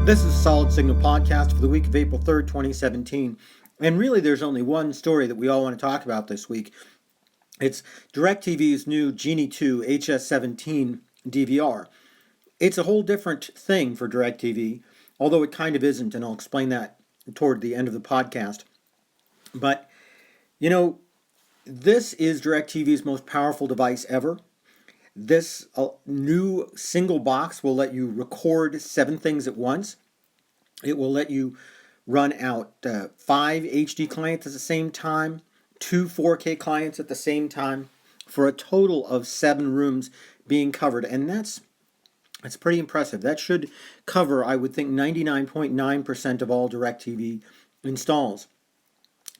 This is a Solid Signal podcast for the week of April 3rd, 2017. And really, there's only one story that we all want to talk about this week. It's DIRECTV's new Genie 2 HS17 DVR. It's a whole different thing for DIRECTV, although it kind of isn't, and I'll explain that toward the end of the podcast. But, this is DIRECTV's most powerful device ever. This new single box will let you record 7 things at once. It will let you run out 5 HD clients at the same time, 2 4K clients at the same time, for a total of 7 rooms being covered. And that's pretty impressive. That should cover, I would think, 99.9% of all DIRECTV installs.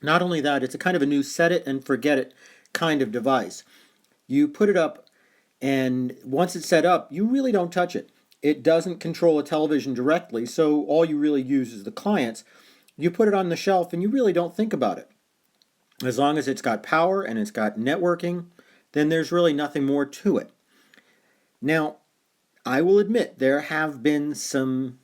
Not only that, it's a kind of a new set it and forget it kind of device. You put it up, and once it's set up, you really don't touch it. It doesn't control a television directly, so all you really use is the clients. You put it on the shelf, and you really don't think about it. As long as it's got power and it's got networking, then there's really nothing more to it. Now, I will admit there have been some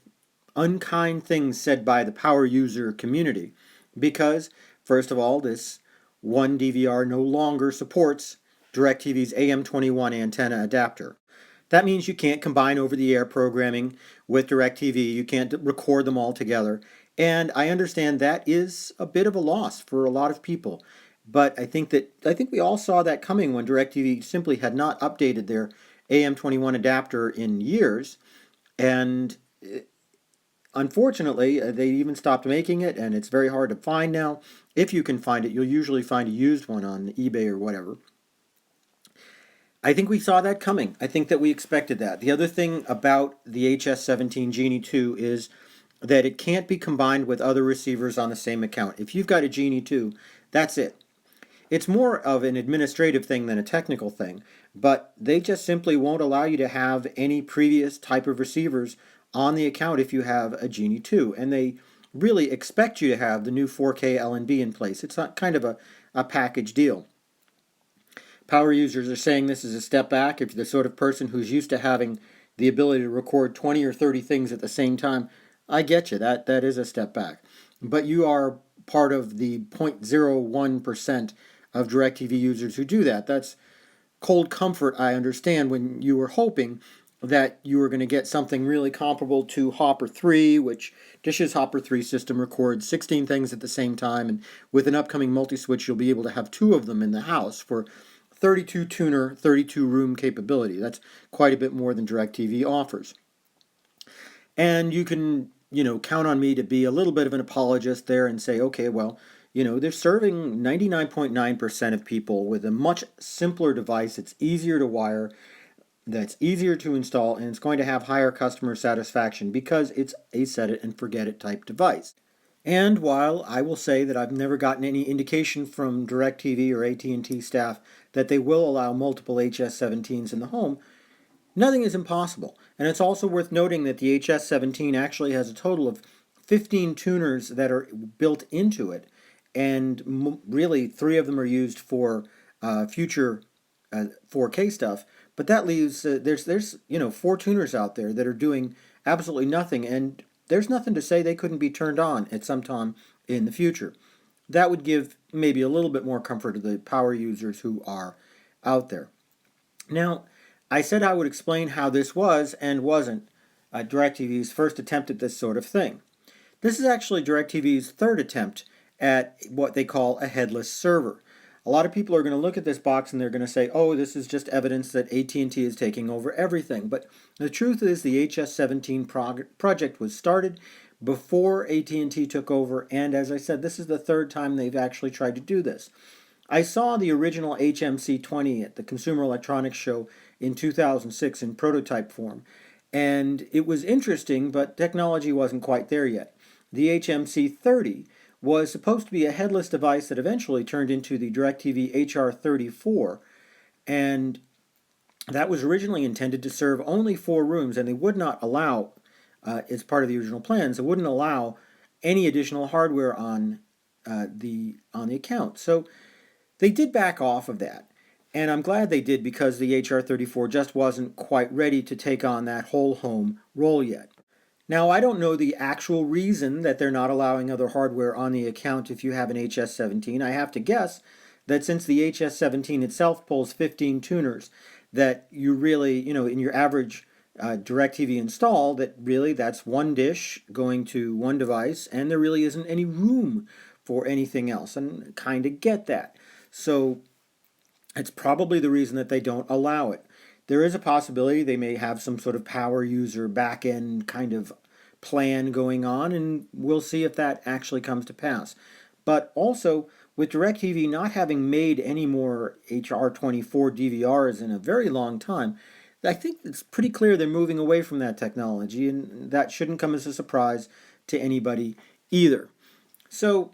unkind things said by the power user community because, first of all, this one DVR no longer supports DIRECTV's AM21 antenna adapter. That means you can't combine over-the-air programming with DIRECTV. You can't record them all together. And I understand that is a bit of a loss for a lot of people. But I think we all saw that coming when DIRECTV simply had not updated their AM21 adapter in years. And unfortunately, they even stopped making it, and it's very hard to find now. If you can find it, you'll usually find a used one on eBay or whatever. I think we saw that coming. I think that we expected that. The other thing about the HS17 Genie 2 is that it can't be combined with other receivers on the same account. If you've got a Genie 2, that's it. It's more of an administrative thing than a technical thing, but they just simply won't allow you to have any previous type of receivers on the account if you have a Genie 2, and they really expect you to have the new 4K LNB in place. It's not kind of a package deal. Power users are saying this is a step back. If you're the sort of person who's used to having the ability to record 20 or 30 things at the same time, I get you. That is a step back. But you are part of the 0.01% of DIRECTV users who do that. That's cold comfort, I understand, when you were hoping that you were going to get something really comparable to Hopper 3, which Dish's Hopper 3 system records 16 things at the same time, and with an upcoming multi-switch, you'll be able to have 2 of them in the house for 32 tuner, 32 room capability. That's quite a bit more than DIRECTV offers. And you can, count on me to be a little bit of an apologist there and say, okay, well, they're serving 99.9% of people with a much simpler device. It's easier to wire, that's easier to install, and it's going to have higher customer satisfaction because it's a set it and forget it type device. And while I will say that I've never gotten any indication from DIRECTV or AT&T staff that they will allow multiple HS17s in the home, nothing is impossible. And it's also worth noting that the HS17 actually has a total of 15 tuners that are built into it, and really 3 of them are used for future 4K stuff. But that leaves there's 4 tuners out there that are doing absolutely nothing, and there's nothing to say they couldn't be turned on at some time in the future. That would give maybe a little bit more comfort to the power users who are out there. Now, I said I would explain how this was and wasn't DIRECTV's first attempt at this sort of thing. This is actually DIRECTV's 3rd attempt at what they call a headless server. A lot of people are going to look at this box and they're going to say, oh, this is just evidence that AT&T is taking over everything. But the truth is the HS17 project was started before AT&T took over, and as I said, this is the 3rd time they've actually tried to do this. I saw the original HMC20 at the Consumer Electronics Show in 2006 in prototype form, and it was interesting, but technology wasn't quite there yet. The HMC30 was supposed to be a headless device that eventually turned into the DIRECTV HR34, and that was originally intended to serve only 4 rooms, and they would not allow, as part of the original plans, they wouldn't allow any additional hardware on the account. So they did back off of that, and I'm glad they did because the HR34 just wasn't quite ready to take on that whole home role yet. Now, I don't know the actual reason that they're not allowing other hardware on the account if you have an HS17. I have to guess that since the HS17 itself pulls 15 tuners, that you really, in your average DirecTV install, that really that's one dish going to one device, and there really isn't any room for anything else. And kind of get that. So it's probably the reason that they don't allow it. There is a possibility they may have some sort of power user back end kind of plan going on, and we'll see if that actually comes to pass. But also, with DirecTV not having made any more HR24 DVRs in a very long time, I think it's pretty clear they're moving away from that technology, and that shouldn't come as a surprise to anybody either. So,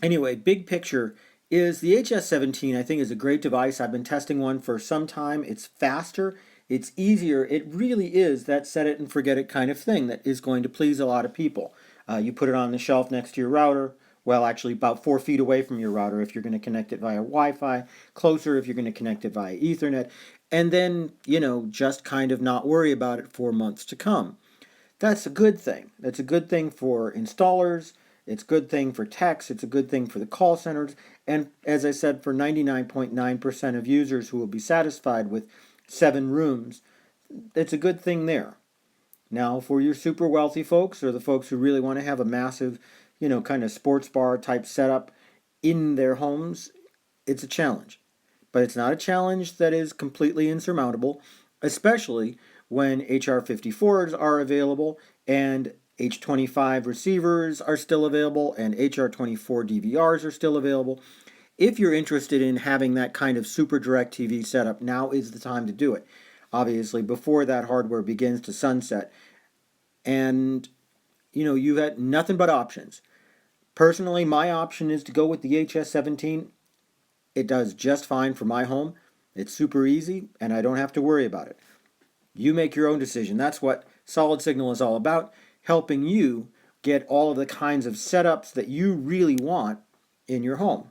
anyway, big picture is the HS17, I think, is a great device. I've been testing one for some time. It's faster, it's easier. It really is that set it and forget it kind of thing that is going to please a lot of people. You put it on the shelf next to your router, well, actually about 4 feet away from your router if you're going to connect it via Wi-Fi, closer if you're going to connect it via Ethernet, and then, just kind of not worry about it for months to come. That's a good thing. That's a good thing for installers. It's a good thing for techs. It's a good thing for the call centers. And as I said, for 99.9% of users who will be satisfied with 7 rooms, it's a good thing there. Now, for your super wealthy folks or the folks who really want to have a massive, kind of sports bar type setup in their homes, it's a challenge. But it's not a challenge that is completely insurmountable, especially when HR54s are available and H25 receivers are still available and HR24 DVRs are still available. If you're interested in having that kind of super DirecTV setup, now is the time to do it. Obviously, before that hardware begins to sunset. And, you've had nothing but options. Personally, my option is to go with the HS17. It does just fine for my home. It's super easy, and I don't have to worry about it. You make your own decision. That's what Solid Signal is all about, helping you get all of the kinds of setups that you really want in your home.